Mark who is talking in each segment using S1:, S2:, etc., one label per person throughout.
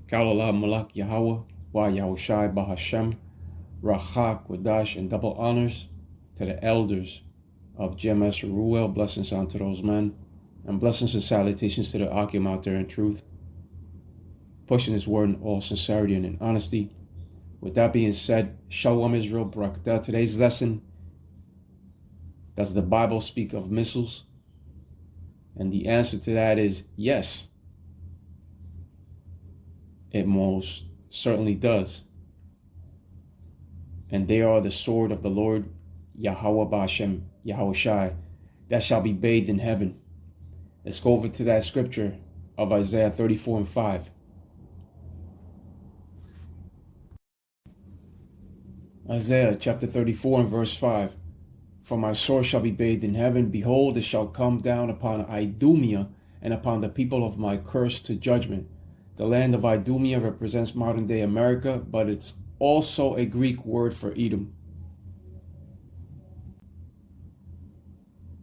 S1: Kalala Malak Yahweh, Wa Yahushai Bahashem, Racha, Quadash, and double honors to the elders of GMS Ruel. Blessings unto those men, and blessings and salutations to the Akim out there in truth, pushing his word in all sincerity and in honesty. With that being said, Shalom Israel, Barakatah. Today's lesson, does the Bible speak of missiles? And the answer to that is yes. It most certainly does. And they are the sword of the Lord, Yahweh Ba'ashem, Yahushai, that shall be bathed in heaven. Let's go over to that scripture of Isaiah 34:5. Isaiah chapter 34 and verse 5. For my sword shall be bathed in heaven. Behold, it shall come down upon Idumea and upon the people of my curse to judgment. The land of Idumea represents modern day America, but it's also a Greek word for Edom.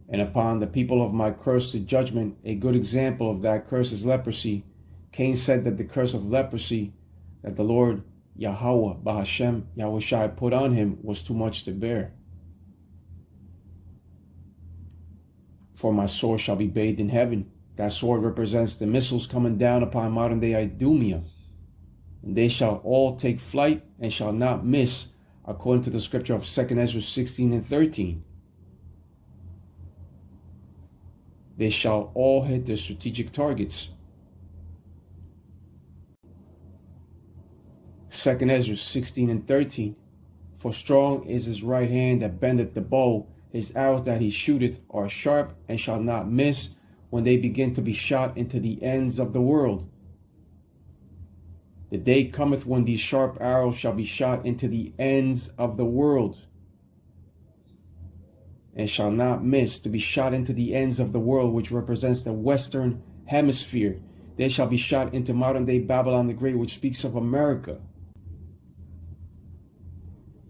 S1: And upon the people of my curse to judgment, a good example of that curse is leprosy. Cain said that the curse of leprosy that the Lord Yahweh, Bahashem, Yahushai put on him was too much to bear. For my sword shall be bathed in heaven. That sword represents the missiles coming down upon modern day Idumea. And they shall all take flight and shall not miss, according to the scripture of 2 Esdras 16 and 13. They shall all hit their strategic targets. 2 Esdras 16 and 13. For strong is his right hand that bendeth the bow. His arrows that he shooteth are sharp and shall not miss when they begin to be shot into the ends of the world. The day cometh when these sharp arrows shall be shot into the ends of the world, and shall not miss to be shot into the ends of the world, which represents the Western Hemisphere. They shall be shot into modern day Babylon the Great, which speaks of America.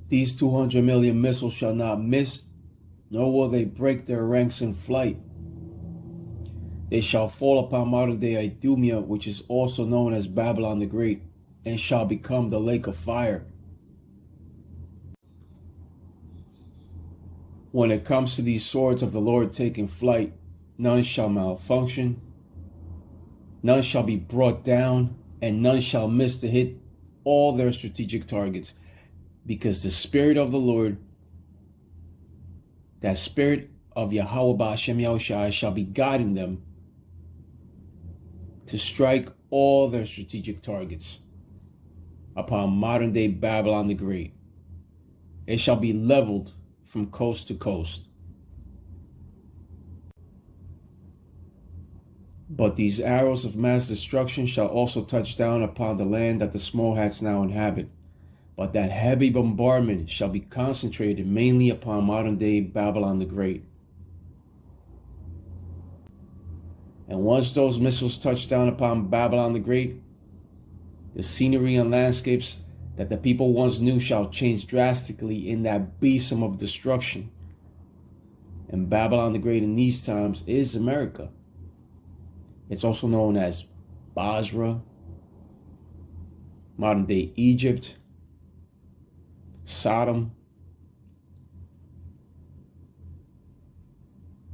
S1: These 200 million missiles shall not miss, nor will they break their ranks in flight. They shall fall upon modern day Idumea, which is also known as Babylon the Great, and shall become the lake of fire. When it comes to these swords of the Lord taking flight, none shall malfunction, none shall be brought down, and none shall miss to hit all their strategic targets, because the Spirit of the Lord, that Spirit of Yahweh Ba'ashem Yahushai, shall be guiding them to strike all their strategic targets upon modern day Babylon the Great. It shall be leveled from coast to coast. But these arrows of mass destruction shall also touch down upon the land that the small hats now inhabit. But that heavy bombardment shall be concentrated mainly upon modern day Babylon the Great. And once those missiles touch down upon Babylon the Great, the scenery and landscapes that the people once knew shall change drastically in that besom of destruction. And Babylon the Great in these times is America. It's also known as Basra, modern day Egypt, Sodom,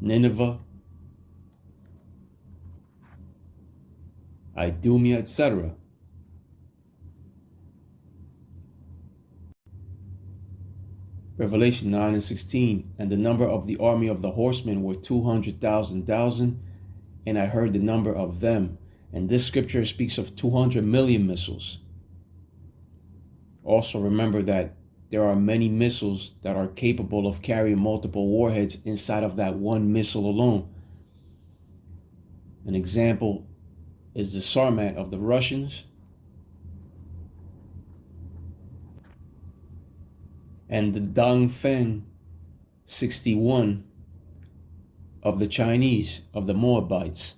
S1: Nineveh, Idumea, etc. Revelation 9 and 16. And the number of the army of the horsemen were 200,000, and I heard the number of them. And this scripture speaks of 200 million missiles. Also remember that there are many missiles that are capable of carrying multiple warheads inside of that one missile alone. An example is the Sarmat of the Russians and the Dongfeng 61 of the Chinese, of the Moabites.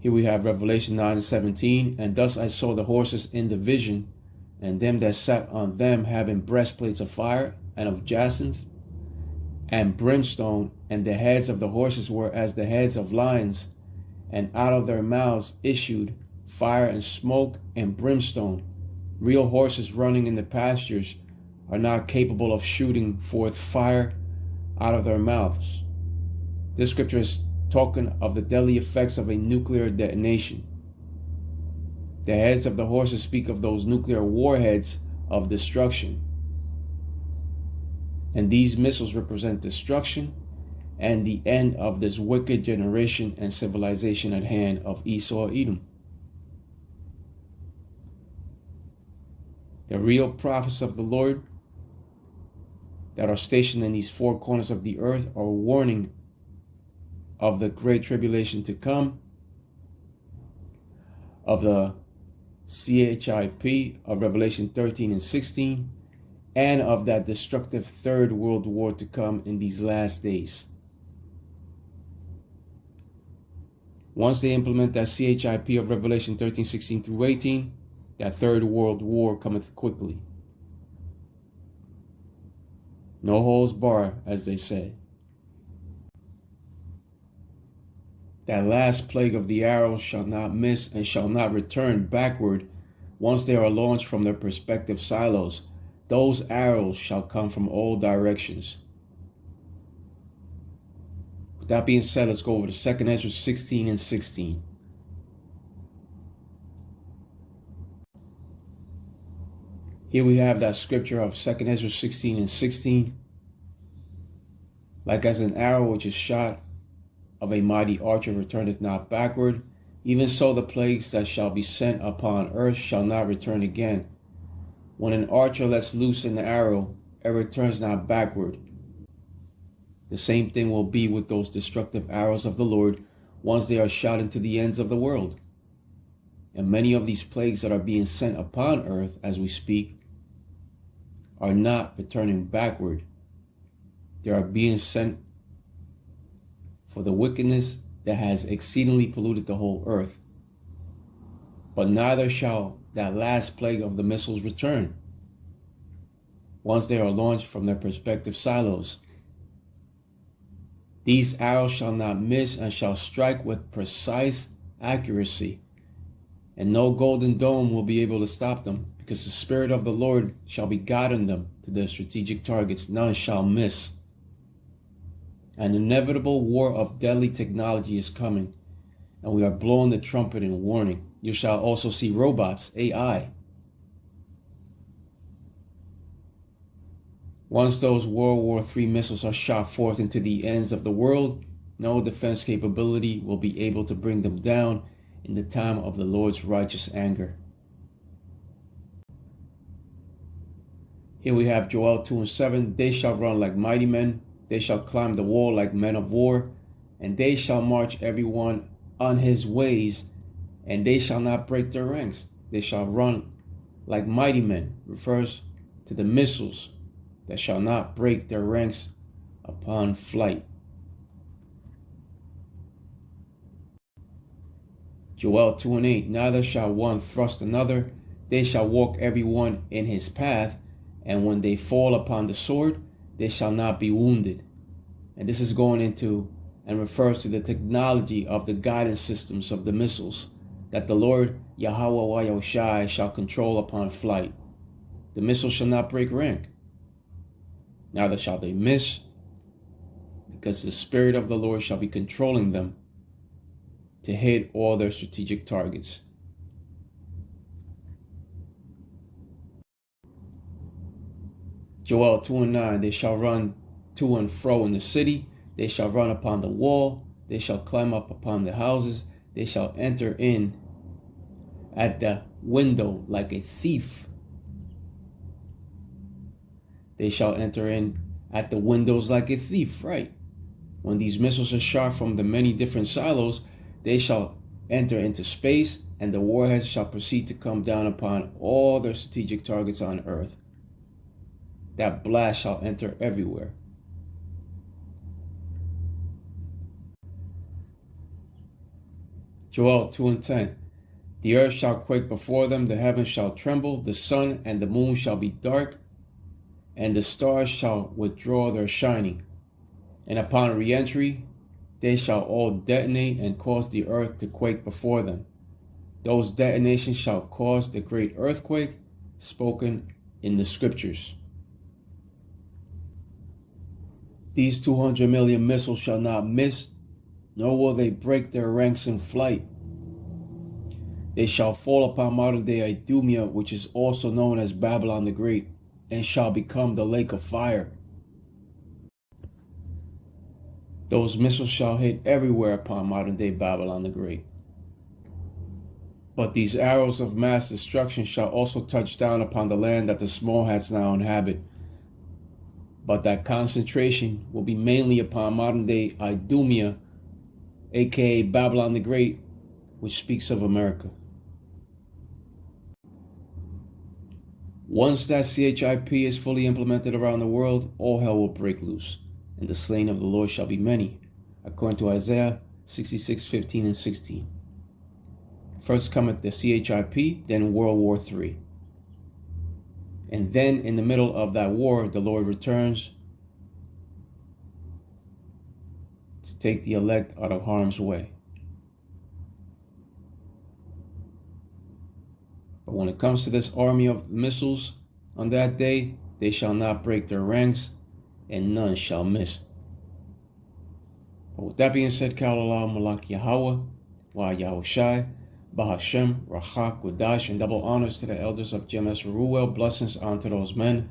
S1: Here we have Revelation 9 and 17. And thus I saw the horses in the vision, and them that sat on them having breastplates of fire and of jacinth, and brimstone, and the heads of the horses were as the heads of lions, and out of their mouths issued fire and smoke and brimstone. Real horses running in the pastures are not capable of shooting forth fire out of their mouths. This scripture is talking of the deadly effects of a nuclear detonation. The heads of the horses speak of those nuclear warheads of destruction. And these missiles represent destruction and the end of this wicked generation and civilization at hand of Esau, Edom. The real prophets of the Lord that are stationed in these four corners of the earth are warning of the great tribulation to come, of the CHIP of Revelation 13 and 16, and of that destructive third world war to come in these last days. Once they implement that CHIP of Revelation 13, 16 through 18, that third world war cometh quickly. No holds barred, as they say. That last plague of the arrows shall not miss and shall not return backward once they are launched from their respective silos. Those arrows shall come from all directions. With that being said, let's go over to 2 Esdras 16 and 16. Here we have that scripture of 2 Esdras 16 and 16. Like as an arrow which is shot of a mighty archer returneth not backward, even so the plagues that shall be sent upon earth shall not return again. When an archer lets loose an arrow, it returns not backward. The same thing will be with those destructive arrows of the Lord once they are shot into the ends of the world. And many of these plagues that are being sent upon earth as we speak are not returning backward. They are being sent for the wickedness that has exceedingly polluted the whole earth. But neither shall that last plague of the missiles return once they are launched from their respective silos. These arrows shall not miss and shall strike with precise accuracy, and no golden dome will be able to stop them, because the Spirit of the Lord shall be guiding them to their strategic targets. None shall miss. An inevitable war of deadly technology is coming, and we are blowing the trumpet in warning. You shall also see robots, AI. Once those World War III missiles are shot forth into the ends of the world, no defense capability will be able to bring them down in the time of the Lord's righteous anger. Here we have Joel 2 and 7. They shall run like mighty men. They shall climb the wall like men of war. And they shall march every one on his ways. And they shall not break their ranks. They shall run like mighty men. Refers to the missiles that shall not break their ranks upon flight. Joel 2 and 8. Neither shall one thrust another. They shall walk every one in his path. And when they fall upon the sword, they shall not be wounded. And this is going into and refers to the technology of the guidance systems of the missiles that the Lord Yahweh Yahushai shall control upon flight. The missiles shall not break rank, neither shall they miss, because the Spirit of the Lord shall be controlling them to hit all their strategic targets. Joel 2 and 9, they shall run to and fro in the city, they shall run upon the wall, they shall climb up upon the houses, they shall enter in at the window like a thief. They shall enter in at the windows like a thief, right? When these missiles are shot from the many different silos, they shall enter into space, and the warheads shall proceed to come down upon all their strategic targets on earth. That blast shall enter everywhere. Joel 2 and 10. The earth shall quake before them, the heavens shall tremble, the sun and the moon shall be dark, and the stars shall withdraw their shining. And upon re-entry, they shall all detonate and cause the earth to quake before them. Those detonations shall cause the great earthquake spoken in the scriptures. These 200 million missiles shall not miss, nor will they break their ranks in flight. They shall fall upon modern-day Idumea, which is also known as Babylon the Great, and shall become the lake of fire. Those missiles shall hit everywhere upon modern-day Babylon the Great. But these arrows of mass destruction shall also touch down upon the land that the small hats now inhabit. But that concentration will be mainly upon modern-day Idumea, aka Babylon the Great, which speaks of America. Once that CHIP is fully implemented around the world, all hell will break loose, and the slain of the Lord shall be many, according to Isaiah 66:15 and 16. First cometh the CHIP, then World War III. And then in the middle of that war, the Lord returns to take the elect out of harm's way. But when it comes to this army of missiles, on that day, they shall not break their ranks, and none shall miss. But with that being said, Kalalah Malak Yahweh, Wa Yahushai, Bahashem, Rachak, Wadash, and double honors to the elders of GMS Ruel, blessings unto those men,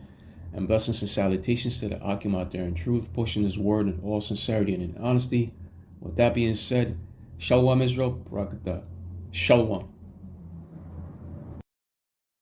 S1: and blessings and salutations to the Akim out there in truth, pushing his word in all sincerity and in honesty. With that being said, Shalom Israel, Barakatah. Shalom.